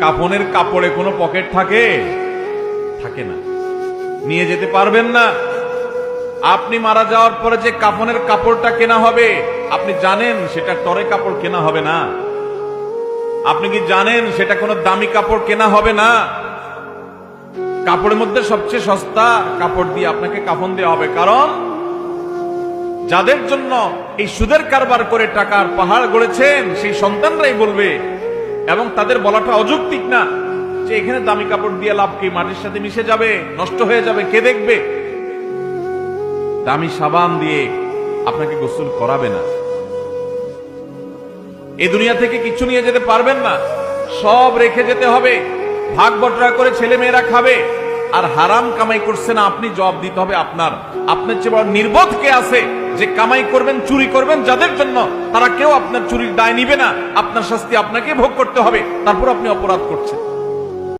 কাফনের কাপড়ে কোনো পকেট থাকে? থাকে না, নিয়ে যেতে পারবেন না। আপনি মারা যাওয়ার পরে যে কাফনের কাপড়টা কেনা হবে, আপনি জানেন সেটা টরে কাপড় কেনা হবে না? আপনি কি জানেন সেটা কোনো দামি কাপড় কেনা হবে না? কাপড়ের মধ্যে সবচেয়ে সস্তা কাপড় দিয়ে আপনাকে কাফন দেওয়া হবে। কারণ যাদের জন্য এই সুদের কারবার করে টাকার পাহাড় গড়েছেন, সেই সন্তানরাই বলবে, এবং তাদের বলাটা অযৌক্তিক না, যে এখানে দামি কাপড় দিয়ে লাভ কি, মাটির সাথে মিশে যাবে, নষ্ট হয়ে যাবে, কে দেখবে? দামি সাবান দিয়ে আপনাকে গোসল করাবে না। এই দুনিয়া থেকে কিছু নিয়ে যেতে পারবেন না, সব রেখে যেতে হবে। ভাগ বটরা করে ছেলে মেয়েরা খাবে, আর হারাম কামাই করছে না, আপনি জবাব দিতে হবে আপনার। আপনার চেয়ে বড় নির্বোধ কে আছে যে কামাই করবেন, চুরি করবেন যাদের জন্য, তারা কেউ আপনার চুরির দায় নিবে না। আপনার শাস্তি আপনাকে ভোগ করতে হবে, তারপর আপনি অপরাধ করছেন।